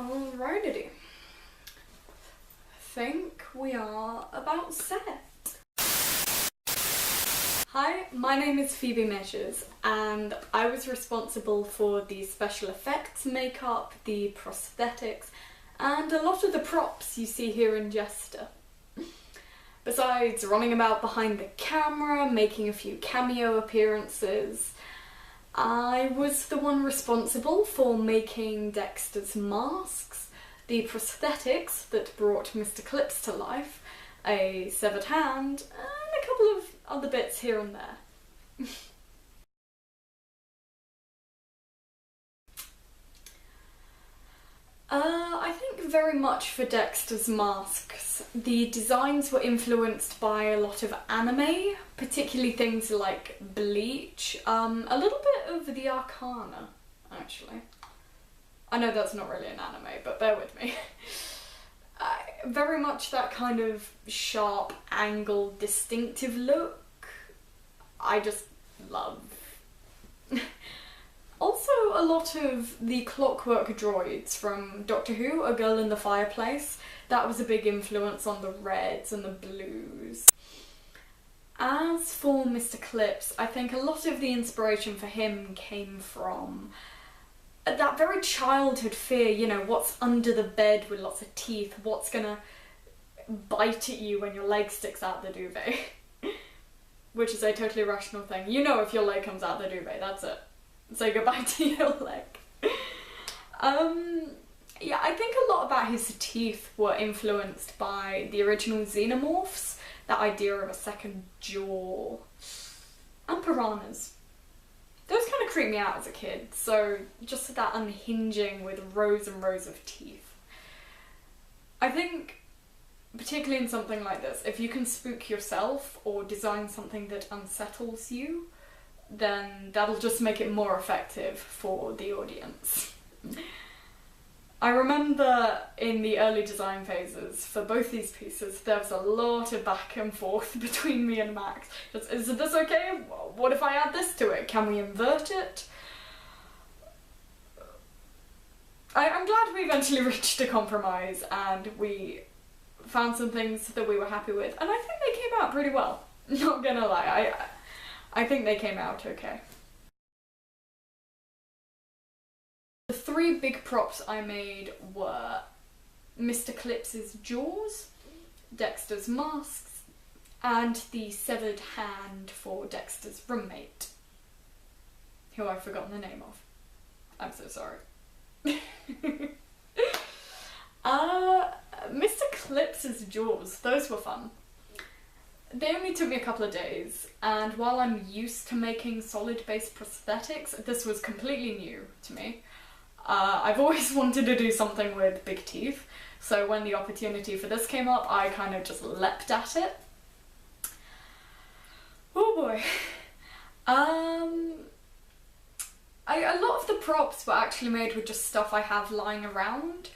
Alrighty. Think we are about set. Hi, my name is Phoebe Measures and I was responsible for the special effects, makeup, the prosthetics and a lot of the props you see here in Jester. Besides running about behind the camera, making a few cameo appearances, I was the one responsible for making Dexter's masks, the prosthetics that brought Mr. Clips to life, a severed hand, and a couple of other bits here and there. I think very much for Dexter's masks. The designs were influenced by a lot of anime, particularly things like Bleach, a little bit of the Arcana, actually. I know that's not really an anime, but bear with me. Very much that kind of sharp, angled, distinctive look. I just love. Also a lot of the clockwork droids from Doctor Who, A Girl in the Fireplace. That was a big influence on the reds and the blues. As for Mr. Clips, I think a lot of the inspiration for him came from that very childhood fear, you know, what's under the bed with lots of teeth, what's gonna bite at you when your leg sticks out the duvet. Which is a totally rational thing. You know if your leg comes out the duvet, that's it. Say goodbye to your leg. Yeah, I think a lot about his teeth were influenced by the original Xenomorphs, that idea of a second jaw, and piranhas. Those kind of creeped me out as a kid, so just that unhinging with rows and rows of teeth. I think, particularly in something like this, if you can spook yourself or design something that unsettles you, then that'll just make it more effective for the audience. I remember in the early design phases for both these pieces there was a lot of back and forth between me and Max. Just, is this okay? What if I add this to it? Can we invert it? I'm glad we eventually reached a compromise and we found some things that we were happy with, and I think they came out pretty well. Not gonna lie, I think they came out okay. The three big props I made were Mr. Clips's jaws, Dexter's masks, and the severed hand for Dexter's roommate, who I've forgotten the name of. I'm so sorry. Mr. Clips's jaws, those were fun. They only took me a couple of days, and while I'm used to making solid-based prosthetics, this was completely new to me. I've always wanted to do something with big teeth, so when the opportunity for this came up, I kind of just leapt at it. Oh boy. A lot of the props were actually made with just stuff I have lying around.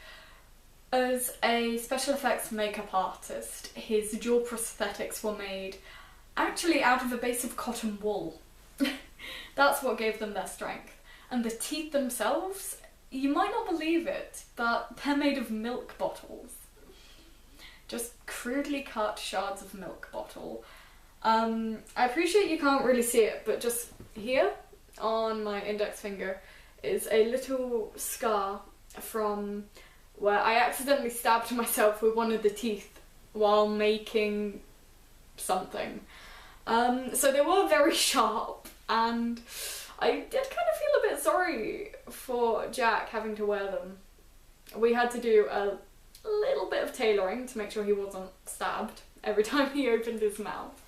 As a special effects makeup artist, his jaw prosthetics were made actually out of a base of cotton wool. That's what gave them their strength. And the teeth themselves, you might not believe it, but they're made of milk bottles. Just crudely cut shards of milk bottle. I appreciate you can't really see it, but just here on my index finger is a little scar from where I accidentally stabbed myself with one of the teeth while making something. So they were very sharp, and I did kind of feel a bit sorry for Jack having to wear them. We had to do a little bit of tailoring to make sure he wasn't stabbed every time he opened his mouth.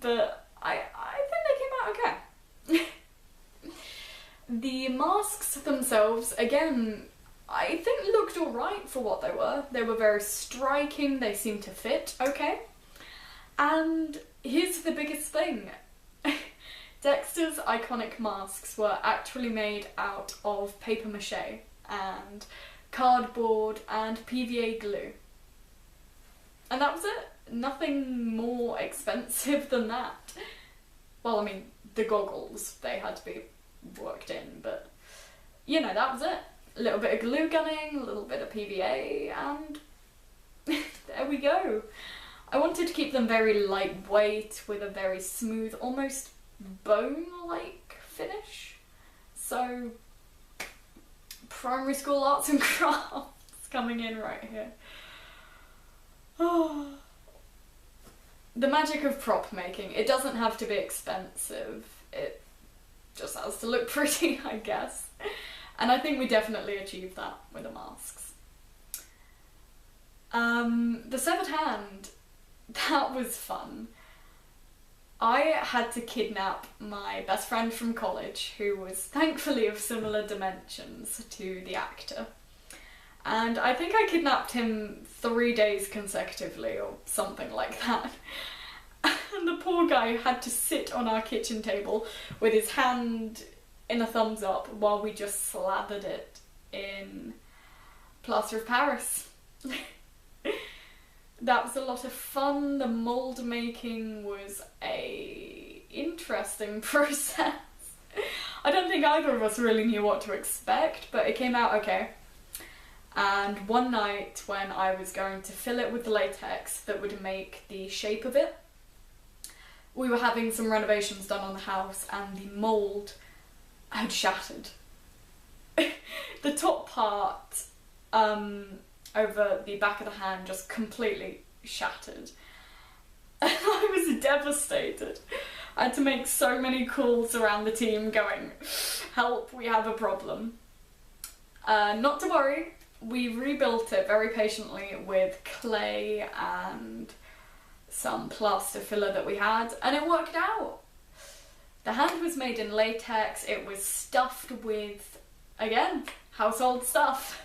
But I think they came out okay. The masks themselves, again, I think looked alright for what they were. They were very striking, they seemed to fit okay. And here's the biggest thing. Dexter's iconic masks were actually made out of paper mache and cardboard and PVA glue. And that was it. Nothing more expensive than that. Well, I mean, the goggles, they had to be worked in, but you know, that was it. a little bit of glue gunning, a little bit of PVA, and there we go. I wanted to keep them very lightweight with a very smooth, almost bone-like finish. So, primary school arts and crafts coming in right here. Oh. The magic of prop making. It doesn't have to be expensive. It just has to look pretty, I guess. And I think we definitely achieved that with the masks. The severed hand, that was fun. I had to kidnap my best friend from college, who was thankfully of similar dimensions to the actor. And I think I kidnapped him 3 days consecutively or something like that. And the poor guy had to sit on our kitchen table with his hand in a thumbs up while we just slathered it in plaster of Paris. That was a lot of fun. The mould making was a interesting process. I don't think either of us really knew what to expect, but it came out okay. And one night when I was going to fill it with the latex that would make the shape of it, we were having some renovations done on the house and the mould had shattered. The top part over the back of the hand just completely shattered. And I was devastated. I had to make so many calls around the team going, help, we have a problem. Not to worry, we rebuilt it very patiently with clay and some plaster filler that we had, and it worked out. The hand was made in latex, it was stuffed with, again, household stuff.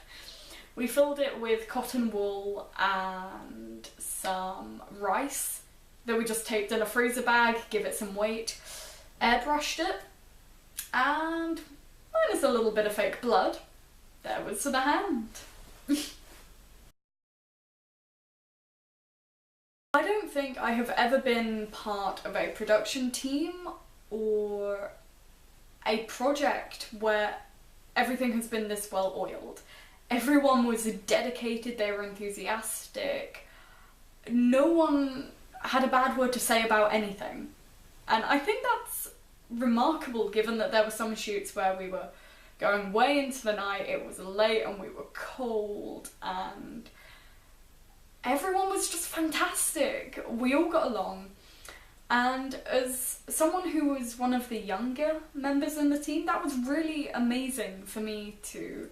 We filled it with cotton wool and some rice that we just taped in a freezer bag, give it some weight, airbrushed it, and minus a little bit of fake blood, there was the hand. I don't think I have ever been part of a production team or a project where everything has been this well oiled. Everyone was dedicated, they were enthusiastic. No one had a bad word to say about anything. And I think that's remarkable given that there were some shoots where we were going way into the night, it was late and we were cold, and everyone was just fantastic. We all got along. And as someone who was one of the younger members in the team, that was really amazing for me to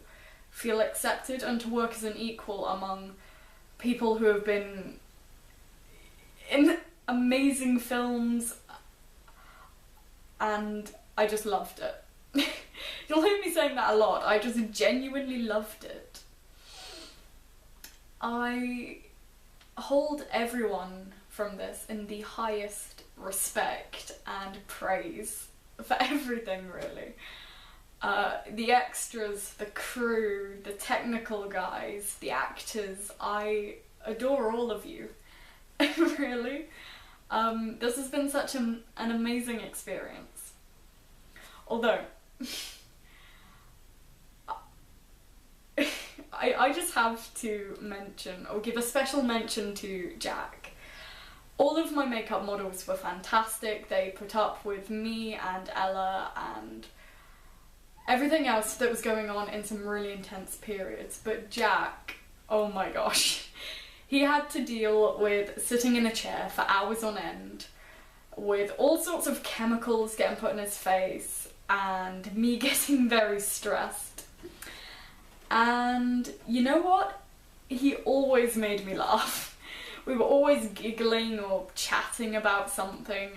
feel accepted and to work as an equal among people who have been in amazing films, and I just loved it. You'll hear me saying that a lot, I just genuinely loved it. I hold everyone from this in the highest respect and praise for everything, really. The extras, the crew, the technical guys, the actors, I adore all of you, really. This has been such an amazing experience. Although, I just have to mention, or give a special mention to Jack. All of my makeup models were fantastic. They put up with me and Ella and everything else that was going on in some really intense periods. But Jack, oh my gosh, he had to deal with sitting in a chair for hours on end, with all sorts of chemicals getting put in his face, and me getting very stressed. And you know what? He always made me laugh. We were always giggling or chatting about something.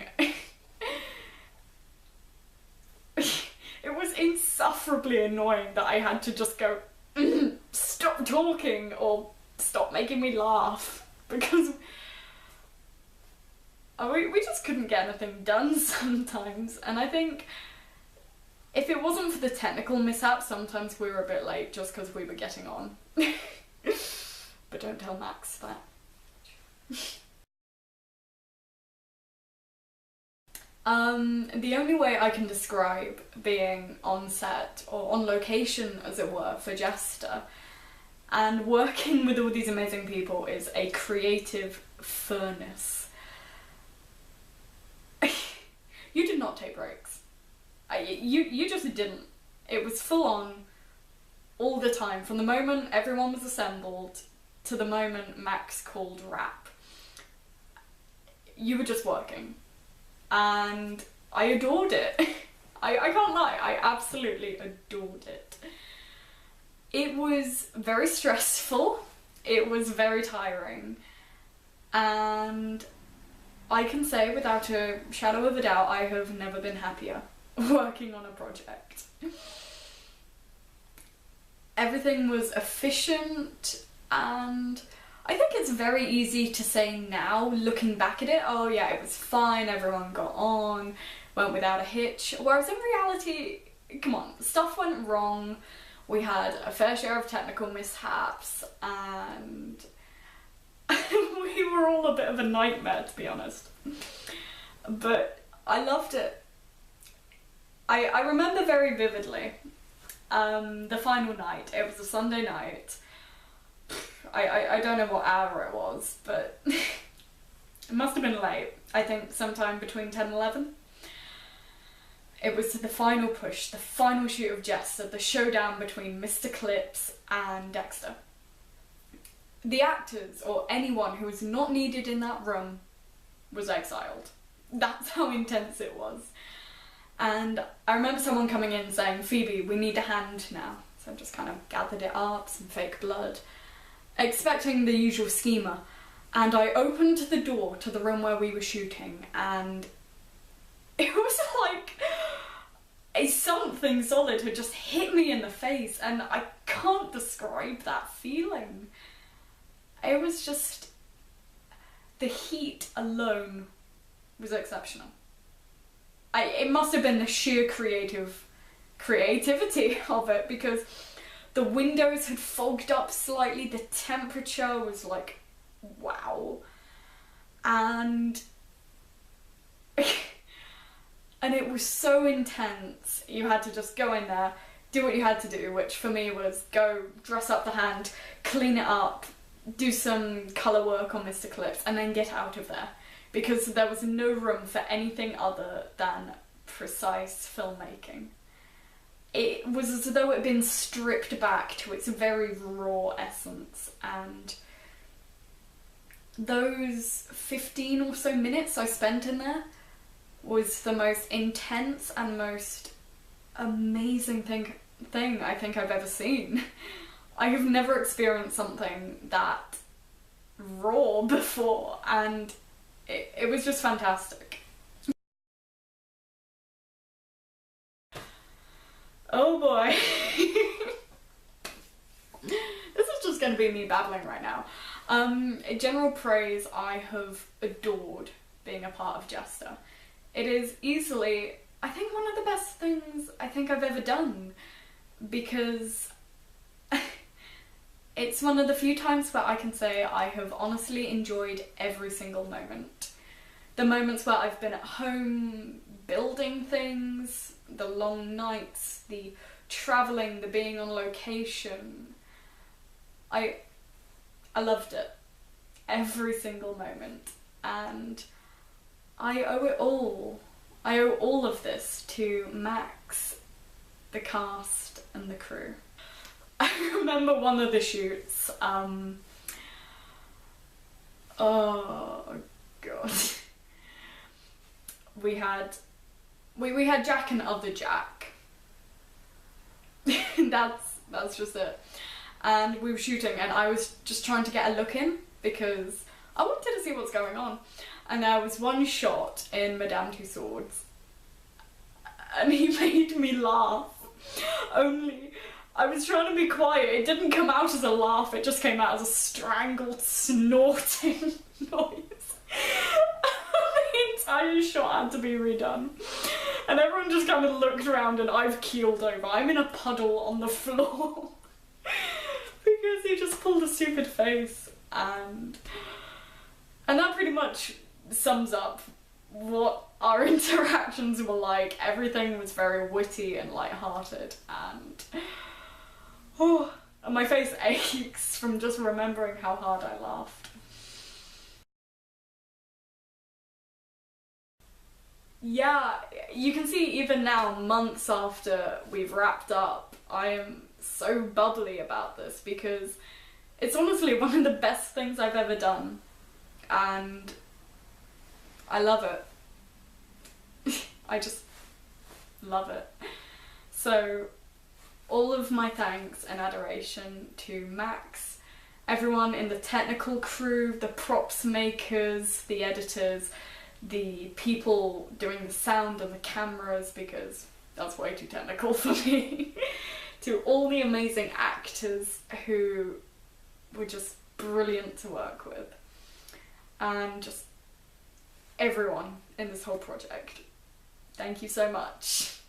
It was insufferably annoying that I had to just go, stop talking or stop making me laugh, because we just couldn't get anything done sometimes. And I think if it wasn't for the technical mishaps, sometimes we were a bit late just because we were getting on. But don't tell Max that. The only way I can describe being on set, or on location as it were, for Jester, and working with all these amazing people, is a creative furnace. You did not take breaks. You just didn't. It was full on all the time, from the moment everyone was assembled to the moment Max called rap. You were just working. And I adored it. I can't lie, I absolutely adored it. It was very stressful, it was very tiring, and I can say without a shadow of a doubt I have never been happier working on a project. Everything was efficient, and I think it's very easy to say now, looking back at it, oh yeah, it was fine, everyone got on, went without a hitch, whereas in reality, come on, stuff went wrong, we had a fair share of technical mishaps, and we were all a bit of a nightmare, to be honest. But I loved it. I remember very vividly the final night. It was a Sunday night. I don't know what hour it was, but it must have been late. I think sometime between 10 and 11. It was the final push, the final shoot of Jester, the showdown between Mr. Clips and Dexter. The actors, or anyone who was not needed in that room, was exiled. That's how intense it was. And I remember someone coming in saying, "Phoebe, we need a hand now." So I just kind of gathered it up, some fake blood, expecting the usual schema. And I opened the door to the room where we were shooting, and it was like something solid had just hit me in the face, and I can't describe that feeling. It was just, the heat alone was exceptional. It must have been the sheer creativity of it, because the windows had fogged up slightly, the temperature was like, wow. And it was so intense. You had to just go in there, do what you had to do, which for me was go dress up the hand, clean it up, do some colour work on Mr. Clips, and then get out of there. Because there was no room for anything other than precise filmmaking. It was as though it had been stripped back to its very raw essence, and those 15 or so minutes I spent in there was the most intense and most amazing thing I think I've ever seen. I have never experienced something that raw before, and it was just fantastic. Oh boy. This is just going to be me babbling right now. General praise, I have adored being a part of Jester. It is easily, I think, one of the best things I think I've ever done, because it's one of the few times where I can say I have honestly enjoyed every single moment. The moments where I've been at home building things, the long nights, the travelling, the being on location. I loved it. Every single moment. And I owe it all. I owe all of this to Max, the cast, and the crew. I remember one of the shoots, oh god. We had Jack and other Jack. That's just it. And we were shooting, and I was just trying to get a look in because I wanted to see what's going on. And there was one shot in Madame Tussauds, and he made me laugh. Only I was trying to be quiet. It didn't come out as a laugh, it just came out as a strangled, snorting noise. The entire shot had to be redone. And everyone just kind of looked around, and I've keeled over. I'm in a puddle on the floor. Because he just pulled a stupid face. And that pretty much sums up what our interactions were like, everything was very witty and light-hearted, and my face aches from just remembering how hard I laughed. Yeah, you can see even now, months after we've wrapped up, I am so bubbly about this because it's honestly one of the best things I've ever done, and I love it. I just love it. So all of my thanks and adoration to Max, everyone in the technical crew, the props makers, the editors, the people doing the sound and the cameras, because that's way too technical for me, to all the amazing actors who were just brilliant to work with, and just everyone in this whole project. Thank you so much.